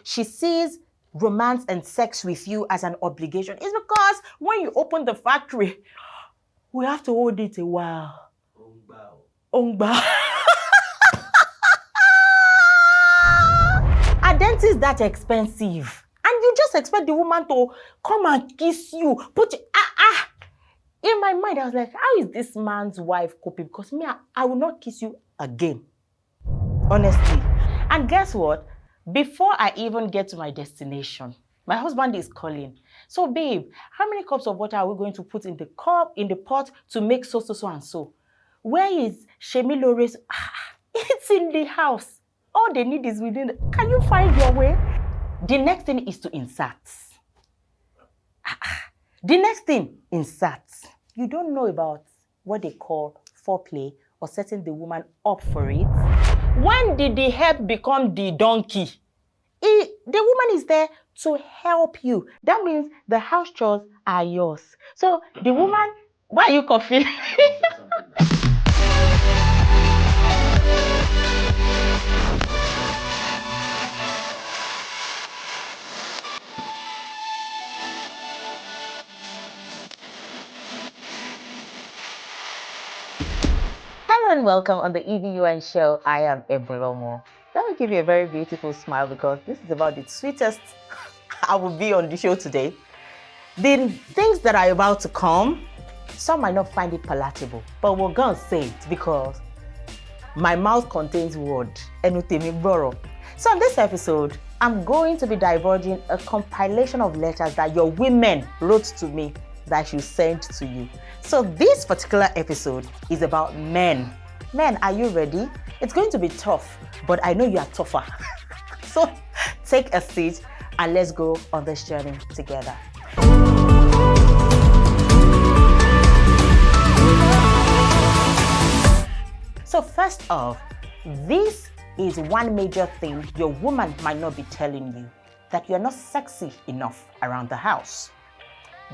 she sees romance and sex with you as an obligation. It's because when you open the factory, we have to hold it a while. Ongba. A dentist is that expensive. And you just expect the woman to come and kiss you. In my mind, I was like, how is this man's wife coping? Because me, I will not kiss you again. Honestly. And guess what? Before I even get to my destination, my husband is calling. So, babe, how many cups of water are we going to put in the pot to make so, and so? Where is Shemilore's? It's in the house. All they need is within. Can you find your way? The next thing is to insert. The next thing, insert. You don't know about what they call foreplay or setting the woman up for it. When did the head become the donkey? The woman is there to help you. That means the house chores are yours. So the woman, why are you coughing? Hello and welcome on the E.B.U.N Show. I am Ebunlomo. That will give you a very beautiful smile because this is about the sweetest I will be on the show today. The things that are about to come, some might not find it palatable, but we're going to say it because my mouth contains word. So in this episode, I'm going to be divulging a compilation of letters that your women wrote to me that I should send to you. So this particular episode is about men. Men, are you ready? It's going to be tough, but I know you are tougher. So take a seat and let's go on this journey together. So first off, this is one major thing your woman might not be telling you, that you're not sexy enough around the house.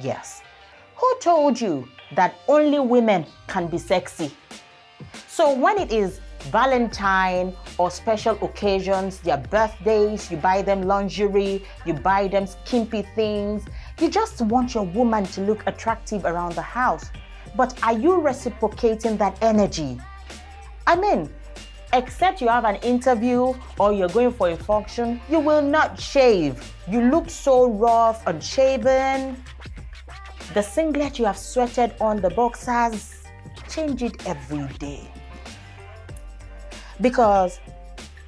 Yes. Who told you that only women can be sexy? So when it is Valentine or special occasions, their birthdays, you buy them lingerie, you buy them skimpy things. You just want your woman to look attractive around the house. But are you reciprocating that energy? I mean, except you have an interview or you're going for a function, you will not shave. You look so rough, unshaven. The singlet you have sweated on, the boxers, change it every day. Because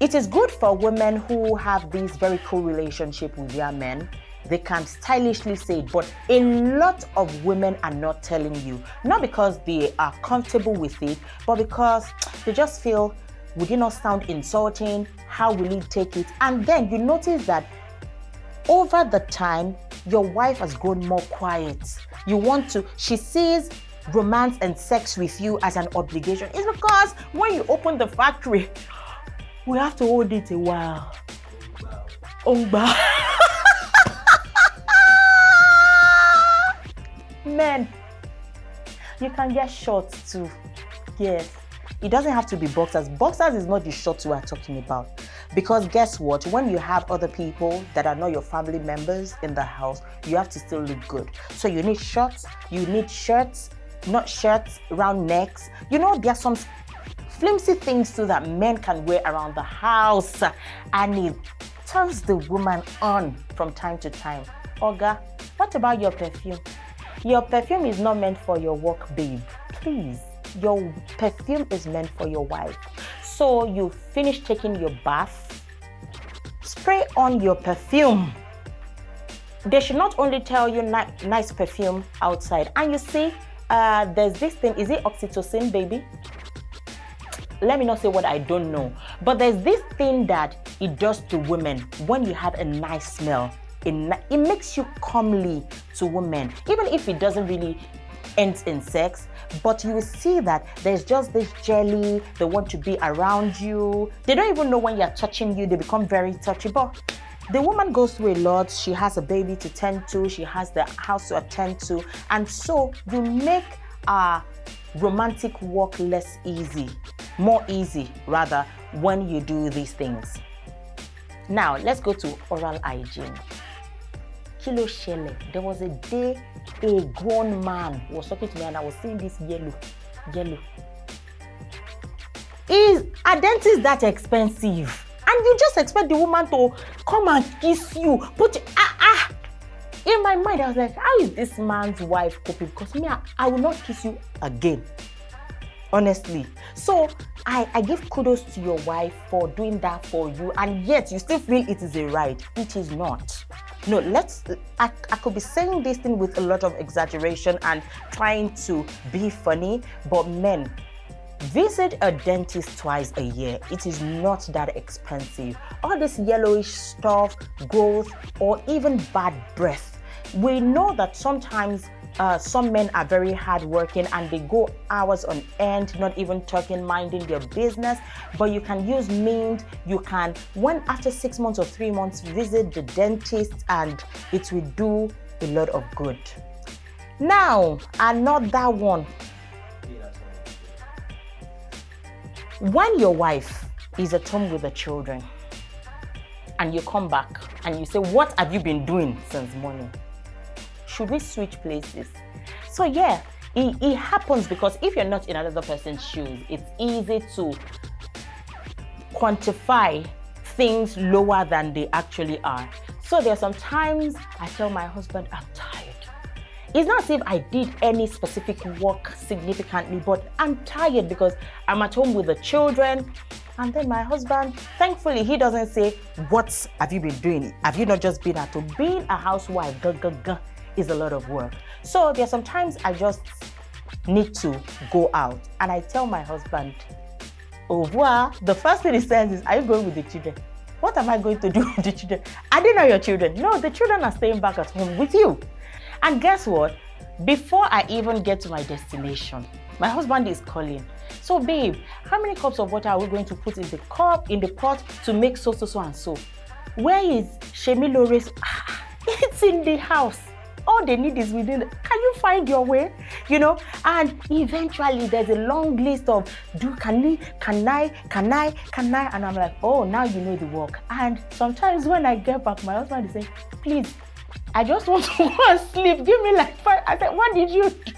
it is good for women who have this very cool relationship with their men. They can stylishly say it, but a lot of women are not telling you. Not because they are comfortable with it, but because they just feel, would it not sound insulting? How will he take it? And then you notice that over the time, your wife has grown more quiet. She sees romance and sex with you as an obligation. It's because when you open the factory, we have to hold it a while. Ongba. Men, you can get shorts too. Yes. It doesn't have to be boxers. Boxers is not the shorts we are talking about. Because guess what? When you have other people that are not your family members in the house, you have to still look good. So you need shorts, you need shirts, not shirts, round necks. You know, there are some flimsy things too that men can wear around the house. And it turns the woman on from time to time. Oga, what about your perfume? Your perfume is not meant for your work, babe. Please. Your perfume is meant for your wife. So you finish taking your bath, spray on your perfume. They should not only tell you nice perfume outside. And you see, there's this thing, is it oxytocin, baby? Let me not say what I don't know. But there's this thing that it does to women when you have a nice smell. It makes you comely to women, even if it doesn't really end in sex. But you will see that there's just this jelly. They want to be around you. They don't even know when you're touching you. They become very touchy. But the woman goes through a lot. She has a baby to tend to. She has the house to attend to. And so you make romantic work more easy rather, when you do these things. Now, let's go to oral hygiene. Kilo shele. There was a day a grown man was talking to me and I was seeing this yellow. Is a dentist that expensive? And you just expect the woman to come and kiss you. In my mind, I was like, how is this man's wife coping? Because me, I will not kiss you again. Honestly. So I give kudos to your wife for doing that for you, and yet you still feel it is a right. It is not. No, I could be saying this thing with a lot of exaggeration and trying to be funny, but men, visit a dentist twice a year. It is not that expensive. All this yellowish stuff, growth, or even bad breath. We know that sometimes some men are very hardworking and they go hours on end, not even talking, minding their business. But you can use mint. You can, when after 6 months or 3 months, visit the dentist and it will do a lot of good. Now, another one. When your wife is at home with the children and you come back and you say, what have you been doing since morning? Should we switch places? So yeah, it happens because if you're not in another person's shoes, it's easy to quantify things lower than they actually are. So there are some times I tell my husband, I'm tired. It's not as if I did any specific work significantly, but I'm tired because I'm at home with the children. And then my husband, thankfully, he doesn't say, what have you been doing? Have you not just been at home? Being a housewife, is a lot of work. So there are some times I just need to go out. And I tell my husband, au revoir. The first thing he says is, are you going with the children? What am I going to do with the children? I didn't know your children. No, the children are staying back at home with you. And guess what? Before I even get to my destination, my husband is calling. So babe, how many cups of water are we going to put in the pot to make so and so? Where is Shemilore's? It's in the house. All they need is within. Can you find your way? You know, and eventually there's a long list of can I? And I'm like, oh, now you know the work. And sometimes when I get back, my husband is saying, please, I just want to go and sleep. Give me like 5. I said, what did you do?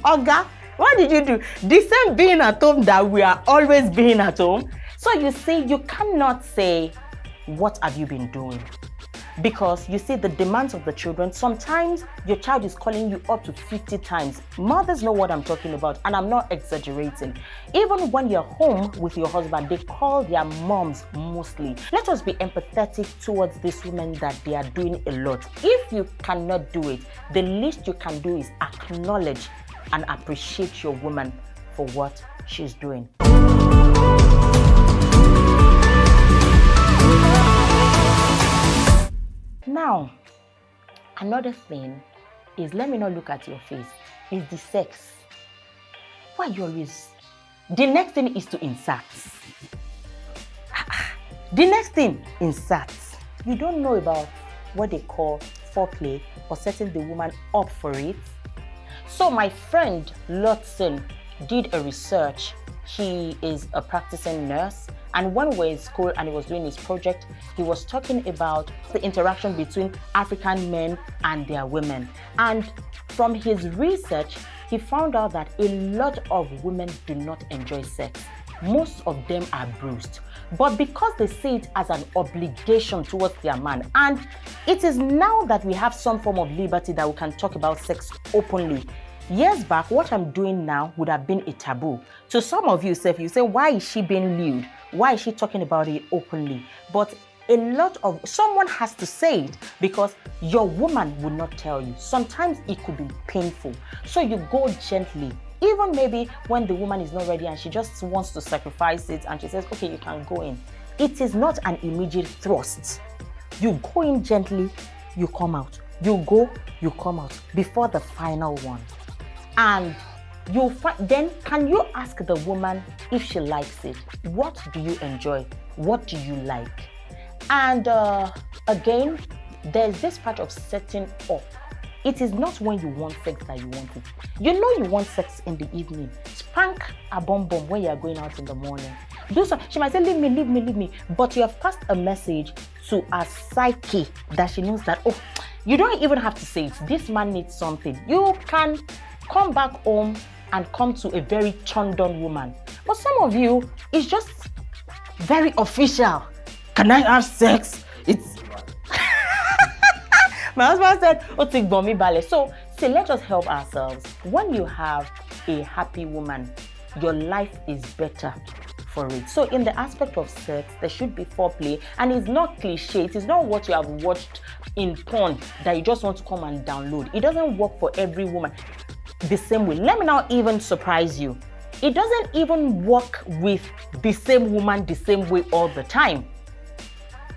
Oga, what did you do? The same being at home that we are always being at home. So you see, you cannot say, what have you been doing? Because you see the demands of the children. Sometimes your child is calling you up to 50 times. Mothers know what I'm talking about, and I'm not exaggerating. Even when you're home with your husband, they call their moms mostly. Let us be empathetic towards these women that they are doing a lot. If you cannot do it, the least you can do is acknowledge and appreciate your woman for what she's doing. Now, another thing is, let me not look at your face, is the sex. Why you always? The next thing is to insert. The next thing, insert. You don't know about what they call foreplay or setting the woman up for it. So my friend Lotson did a research. He is a practicing nurse. And when we were in school and he was doing his project, he was talking about the interaction between African men and their women. And from his research, he found out that a lot of women do not enjoy sex. Most of them are bruised. But because they see it as an obligation towards their man, and it is now that we have some form of liberty that we can talk about sex openly. Years back, what I'm doing now would have been a taboo. To some of you, you say, why is she being lewd? Why is she talking about it openly? But someone has to say it because your woman will not tell you. Sometimes it could be painful. So you go gently. Even maybe when the woman is not ready and she just wants to sacrifice it and she says, okay, you can go in. It is not an immediate thrust. You go in gently, you come out. You go, you come out before the final one. And then can you ask the woman if she likes it? What do you enjoy? What do you like? And again, there's this part of setting up. It is not when you want sex that you want it. You know you want sex in the evening. Spank a bomb when you are going out in the morning. Do so. She might say, leave me, leave me, leave me. But you have passed a message to a psyche that she knows that, oh, you don't even have to say it. This man needs something. You can come back home and come to a very turned on woman. But some of you, it's just very official. Can I have sex? It's my husband said, "Oh, take bombi ballet." So, let us help ourselves. When you have a happy woman, your life is better for it. So, in the aspect of sex, there should be foreplay, and it's not cliche. It is not what you have watched in porn that you just want to come and download. It doesn't work for every woman the same way. Let me now even surprise you. It doesn't even work with the same woman the same way all the time.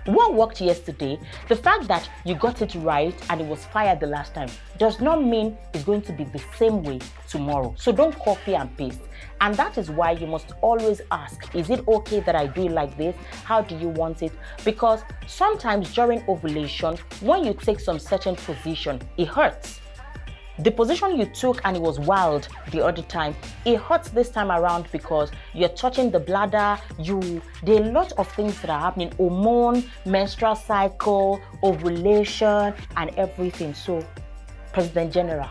What worked yesterday, the fact that you got it right and it was fire the last time does not mean it's going to be the same way tomorrow. So don't copy and paste. And that is why you must always ask, is it okay that I do it like this? How do you want it? Because sometimes during ovulation, when you take some certain position, it hurts. The position you took and it was wild the other time, it hurts this time around because you're touching the bladder. There are a lot of things that are happening: hormone, menstrual cycle, ovulation, and everything. So, President General,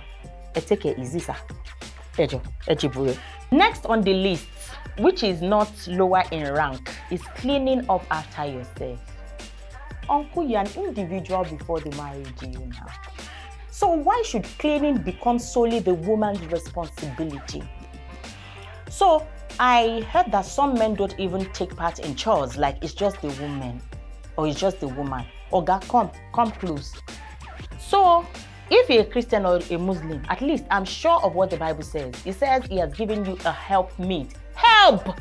take it easy, sir. Next on the list, which is not lower in rank, is cleaning up after yourself. Uncle, you're an individual before the marriage, you know. So why should cleaning become solely the woman's responsibility? So I heard that some men don't even take part in chores, like it's just the woman or it's just the woman. Oga, come close. So if you're a Christian or a Muslim, at least I'm sure of what the Bible says. It says he has given you a helpmeet. Help!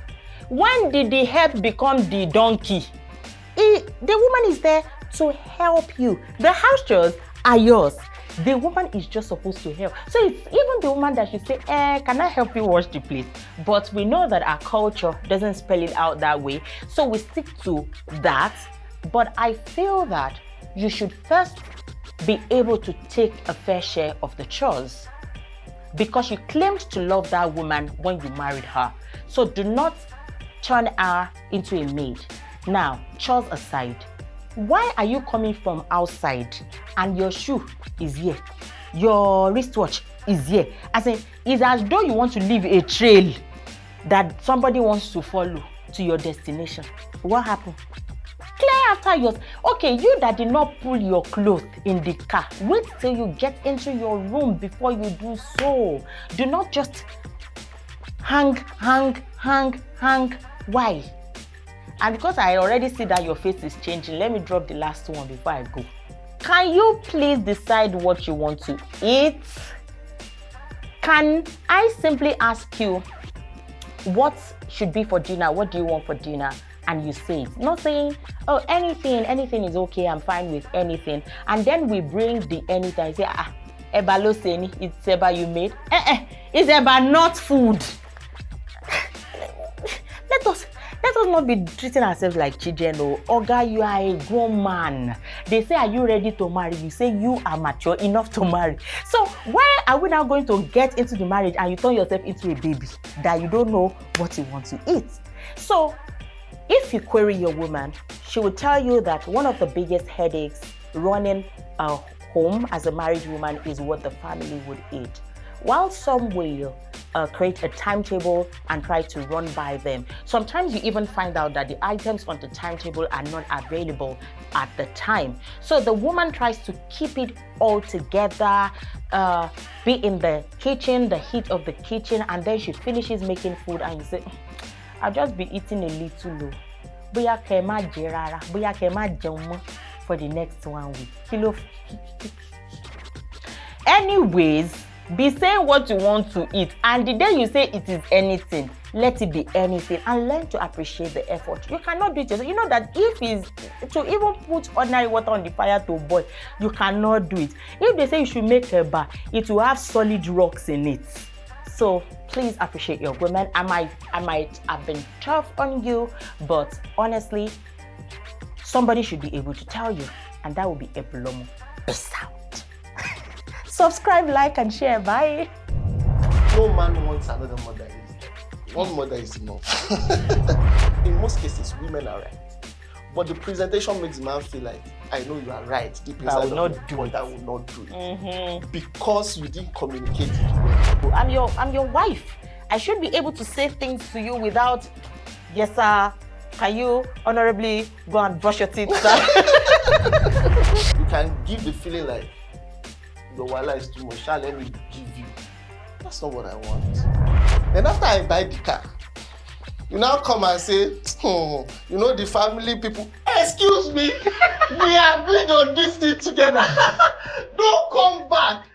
When did the help become the donkey? The woman is there to help you. The house chores are yours. The woman is just supposed to help. So it's even the woman that should say, can I help you wash the plate? But we know that our culture doesn't spell it out that way. So we stick to that. But I feel that you should first be able to take a fair share of the chores, because you claimed to love that woman when you married her. So do not turn her into a maid. Now, chores aside, why are you coming from outside and your shoe is here, your wristwatch is here? As in, it's as though you want to leave a trail that somebody wants to follow to your destination. What happened? Clear after yours. Okay, you that did not pull your clothes in the car, wait till you get into your room before you do so. Do not just hang. Why? And because I already see that your face is changing, let me drop the last one before I go. Can you please decide what you want to eat? Can I simply ask you what should be for dinner? What do you want for dinner? And you say it. Not saying, oh, anything is okay, I'm fine with anything. And then we bring the anything. I say, Eba lo seni, it's Eba you made. It's Eba not food. Let us not be treating ourselves like children. Oga, you are a grown man. They say, are you ready to marry? You say you are mature enough to marry. So why are we now going to get into the marriage and you turn yourself into a baby that you don't know what you want to eat? So if you query your woman, she will tell you that one of the biggest headaches running a home as a married woman is what the family would eat. While some will create a timetable and try to run by them, sometimes you even find out that the items on the timetable are not available at the time. So the woman tries to keep it all together, be in the kitchen, the heat of the kitchen, and then she finishes making food and you say, I'll just be eating a little low. Boya kema jerara, boya kema jemo for the next 1 week. Anyways, be saying what you want to eat, and the day you say it is anything, let it be anything, and learn to appreciate the effort. You cannot do it yourself. You know that if it's to even put ordinary water on the fire to boil, you cannot do it. If they say you should make a bar, it will have solid rocks in it. So please appreciate your women. I might have been tough on you, but honestly, somebody should be able to tell you, and that will be Ebunlomo. Peace out. Subscribe, like, and share. Bye. No man wants another mother. One mother is enough. in most cases, women are right. But the presentation makes the man feel like, I know you are right. Deep inside I will not do it. I will not do it. Because you didn't communicate it well. I'm your wife. I should be able to say things to you without, yes sir, can you honorably go and brush your teeth, sir? You can give the feeling like, the wala is too much, let me give you. That's not what I want. Then after I buy the car, you now come and say, you know the family people, excuse me, we are going on this thing together. Don't come back.